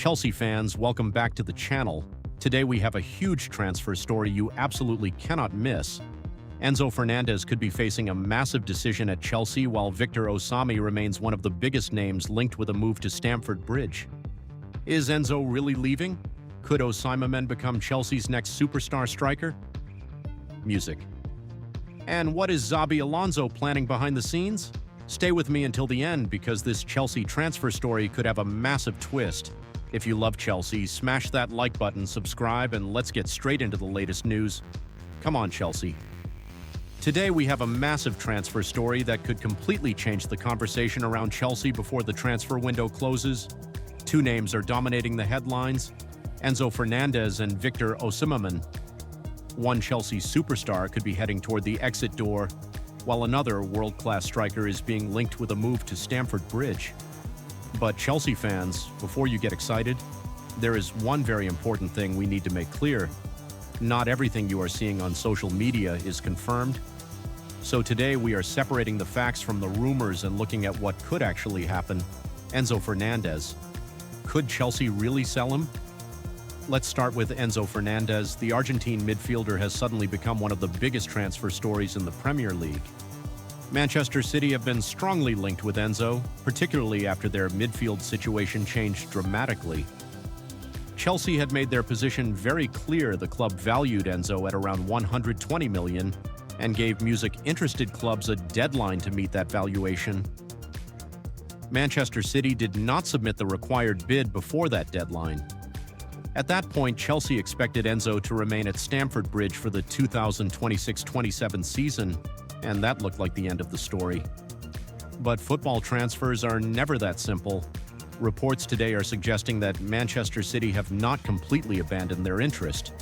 Chelsea fans, welcome back to the channel. Today we have a huge transfer story you absolutely cannot miss. Enzo Fernandez could be facing a massive decision at Chelsea, while Victor Osimhen remains one of the biggest names linked with a move to Stamford Bridge. Is Enzo really leaving? Could Osimhen become Chelsea's next superstar striker? Music. And what is Xabi Alonso planning behind the scenes? Stay with me until the end, because this Chelsea transfer story could have a massive twist. If you love Chelsea, smash that like button, subscribe, and let's get straight into the latest news. Come on, Chelsea. Today we have a massive transfer story that could completely change the conversation around Chelsea before the transfer window closes. Two names are dominating the headlines: Enzo Fernandez and Victor Osimhen. One Chelsea superstar could be heading toward the exit door, while another world-class striker is being linked with a move to Stamford Bridge. But Chelsea fans, before you get excited, there is one very important thing we need to make clear. Not everything you are seeing on social media is confirmed. So today we are separating the facts from the rumors and looking at what could actually happen. Enzo Fernandez. Could Chelsea really sell him? Let's start with Enzo Fernandez. The Argentine midfielder has suddenly become one of the biggest transfer stories in the Premier League. Manchester City have been strongly linked with Enzo, particularly after their midfield situation changed dramatically. Chelsea had made their position very clear. The club valued Enzo at around 120 million and gave music-interested clubs a deadline to meet that valuation. Manchester City did not submit the required bid before that deadline. At that point, Chelsea expected Enzo to remain at Stamford Bridge for the 2026-27 season, and that looked like the end of the story. But football transfers are never that simple. Reports today are suggesting that Manchester City have not completely abandoned their interest.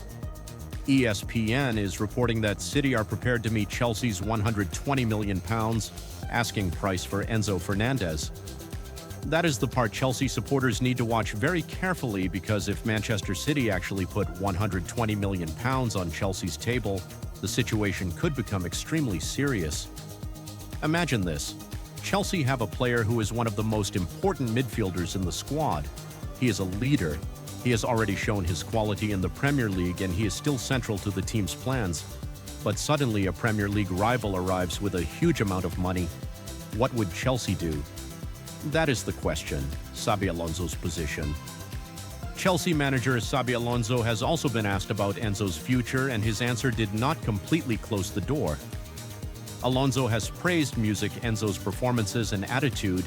ESPN is reporting that City are prepared to meet Chelsea's £120 million asking price for Enzo Fernandez. That is the part Chelsea supporters need to watch very carefully, because if Manchester City actually put £120 million on Chelsea's table, the situation could become extremely serious. Imagine this. Chelsea have a player who is one of the most important midfielders in the squad. He is a leader. He has already shown his quality in the Premier League, and he is still central to the team's plans. But suddenly a Premier League rival arrives with a huge amount of money. What would Chelsea do? That is the question. Xabi Alonso's position. Chelsea manager Xabi Alonso has also been asked about Enzo's future, and his answer did not completely close the door. Alonso has praised Enzo's performances and attitude,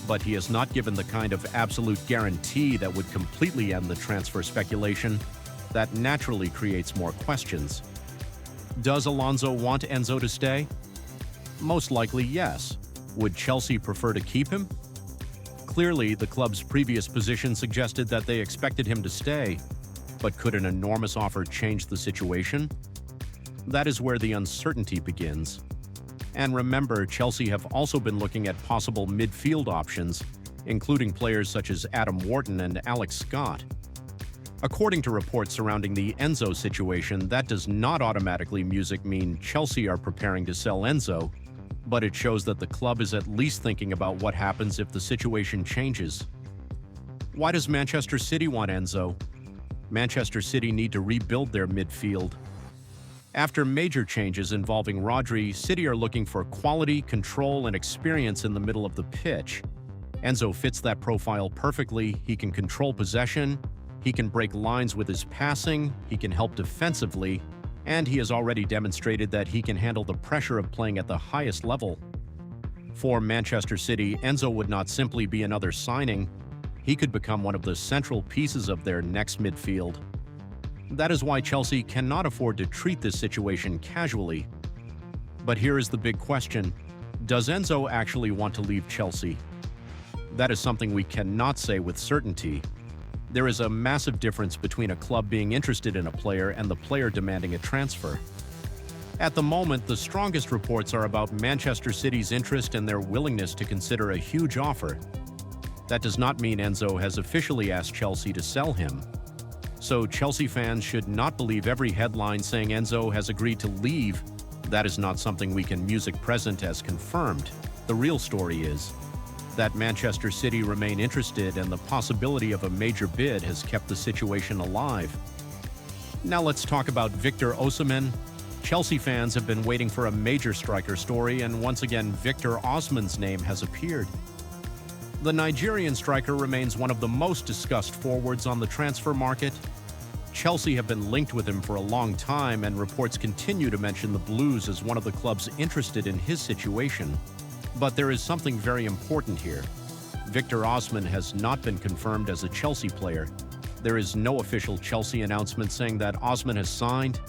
but he has not given the kind of absolute guarantee that would completely end the transfer speculation. That naturally creates more questions. Does Alonso want Enzo to stay? Most likely, yes. Would Chelsea prefer to keep him? Clearly, the club's previous position suggested that they expected him to stay, but could an enormous offer change the situation? That is where the uncertainty begins. And remember, Chelsea have also been looking at possible midfield options, including players such as Adam Wharton and Alex Scott. According to reports surrounding the Enzo situation, that does not automatically mean Chelsea are preparing to sell Enzo, but it shows that the club is at least thinking about what happens if the situation changes. Why does Manchester City want Enzo? Manchester City need to rebuild their midfield. After major changes involving Rodri, City are looking for quality, control, and experience in the middle of the pitch. Enzo fits that profile perfectly. He can control possession, he can break lines with his passing, he can help defensively, and he has already demonstrated that he can handle the pressure of playing at the highest level. For Manchester City, Enzo would not simply be another signing. He could become one of the central pieces of their next midfield. That is why Chelsea cannot afford to treat this situation casually. But here is the big question: does Enzo actually want to leave Chelsea? That is something we cannot say with certainty. There is a massive difference between a club being interested in a player and the player demanding a transfer. At the moment, the strongest reports are about Manchester City's interest and their willingness to consider a huge offer. That does not mean Enzo has officially asked Chelsea to sell him. So Chelsea fans should not believe every headline saying Enzo has agreed to leave. That is not something we can present as confirmed. The real story is that Manchester City remain interested, and the possibility of a major bid has kept the situation alive. Now let's talk about Victor Osimhen. Chelsea fans have been waiting for a major striker story, and once again, Victor Osimhen's name has appeared. The Nigerian striker remains one of the most discussed forwards on the transfer market. Chelsea have been linked with him for a long time, and reports continue to mention the Blues as one of the clubs interested in his situation. But there is something very important here. Victor Osimhen has not been confirmed as a Chelsea player. There is no official Chelsea announcement saying that Osimhen has signed.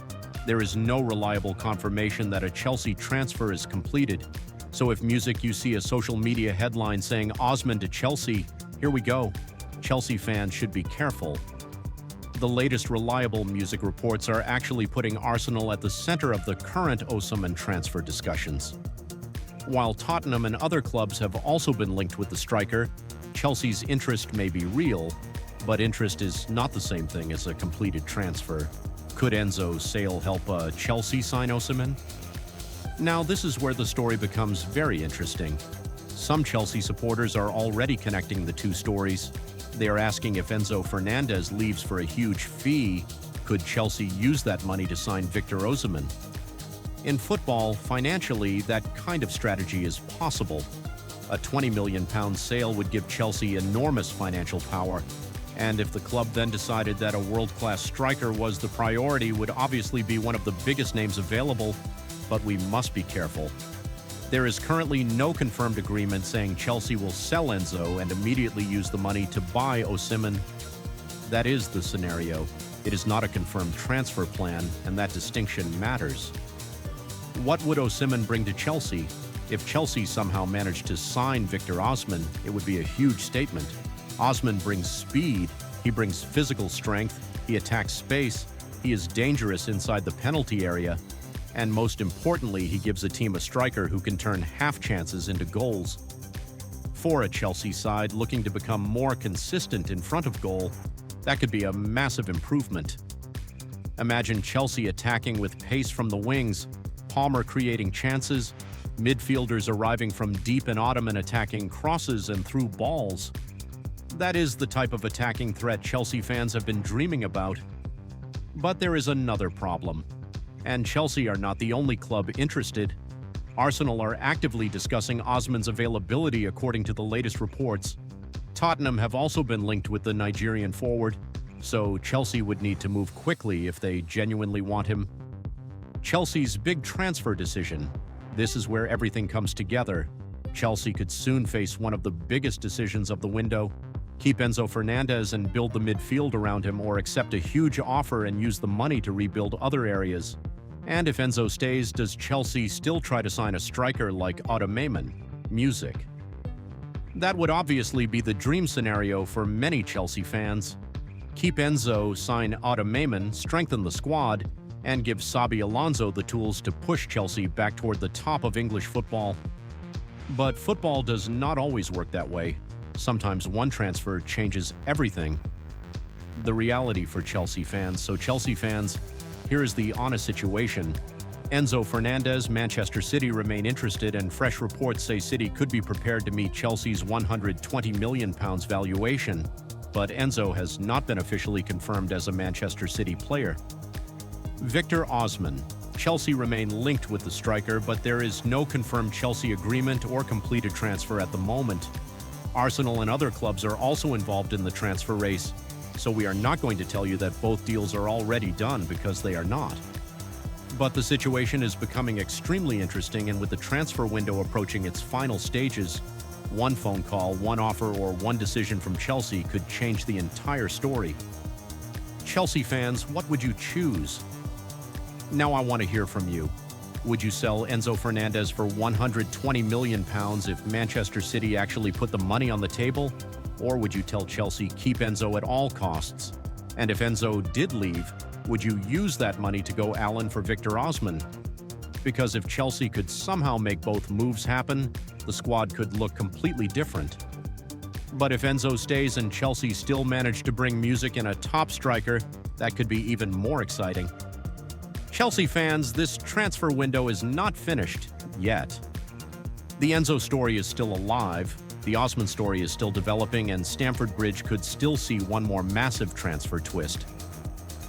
There is no reliable confirmation that a Chelsea transfer is completed. So if you see a social media headline saying Osimhen to Chelsea, here we go. Chelsea fans should be careful. The latest reliable music reports are actually putting Arsenal at the center of the current Osimhen transfer discussions. While Tottenham and other clubs have also been linked with the striker, Chelsea's interest may be real, but interest is not the same thing as a completed transfer. Could Enzo's sale help Chelsea sign Osimhen? Now, this is where the story becomes very interesting. Some Chelsea supporters are already connecting the two stories. They are asking if Enzo Fernandez leaves for a huge fee, could Chelsea use that money to sign Victor Osimhen? In football, financially, that kind of strategy is possible. A £20 million sale would give Chelsea enormous financial power, and if the club then decided that a world-class striker was the priority, would obviously be one of the biggest names available, but we must be careful. There is currently no confirmed agreement saying Chelsea will sell Enzo and immediately use the money to buy Osimhen. That is the scenario. It is not a confirmed transfer plan, and that distinction matters. What would Osimhen bring to Chelsea? If Chelsea somehow managed to sign Victor Osimhen, it would be a huge statement. Osimhen brings speed, he brings physical strength, he attacks space, he is dangerous inside the penalty area, and most importantly, he gives a team a striker who can turn half chances into goals. For a Chelsea side looking to become more consistent in front of goal, that could be a massive improvement. Imagine Chelsea attacking with pace from the wings, Palmer creating chances, midfielders arriving from deep in Ottoman attacking crosses and through balls. That is the type of attacking threat Chelsea fans have been dreaming about. But there is another problem. And Chelsea are not the only club interested. Arsenal are actively discussing Osimhen's availability according to the latest reports. Tottenham have also been linked with the Nigerian forward, so Chelsea would need to move quickly if they genuinely want him. Chelsea's big transfer decision. This is where everything comes together. Chelsea could soon face one of the biggest decisions of the window. Keep Enzo Fernandez and build the midfield around him, or accept a huge offer and use the money to rebuild other areas. And if Enzo stays, does Chelsea still try to sign a striker like Ottoman? Music. That would obviously be the dream scenario for many Chelsea fans. Keep Enzo, sign Ottoman, strengthen the squad, and give Xabi Alonso the tools to push Chelsea back toward the top of English football. But football does not always work that way. Sometimes one transfer changes everything. The reality for Chelsea fans. So Chelsea fans, here is the honest situation. Enzo Fernandez, Manchester City remain interested, and fresh reports say City could be prepared to meet Chelsea's £120 million valuation. But Enzo has not been officially confirmed as a Manchester City player. Victor Osimhen. Chelsea remain linked with the striker, but there is no confirmed Chelsea agreement or completed transfer at the moment. Arsenal and other clubs are also involved in the transfer race, so we are not going to tell you that both deals are already done, because they are not. But the situation is becoming extremely interesting, and with the transfer window approaching its final stages, one phone call, one offer, or one decision from Chelsea could change the entire story. Chelsea fans, what would you choose? Now I want to hear from you. Would you sell Enzo Fernandez for £120 million if Manchester City actually put the money on the table? Or would you tell Chelsea keep Enzo at all costs? And if Enzo did leave, would you use that money to go Allen for Victor Osimhen? Because if Chelsea could somehow make both moves happen, the squad could look completely different. But if Enzo stays and Chelsea still manage to bring music and a top striker, that could be even more exciting. Chelsea fans, this transfer window is not finished yet. The Enzo story is still alive, the Osman story is still developing, and Stamford Bridge could still see one more massive transfer twist.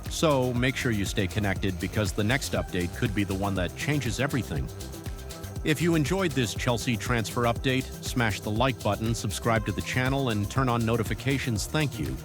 So make sure you stay connected because the next update could be the one that changes everything. If you enjoyed this Chelsea transfer update, smash the like button, subscribe to the channel, and turn on notifications. Thank you.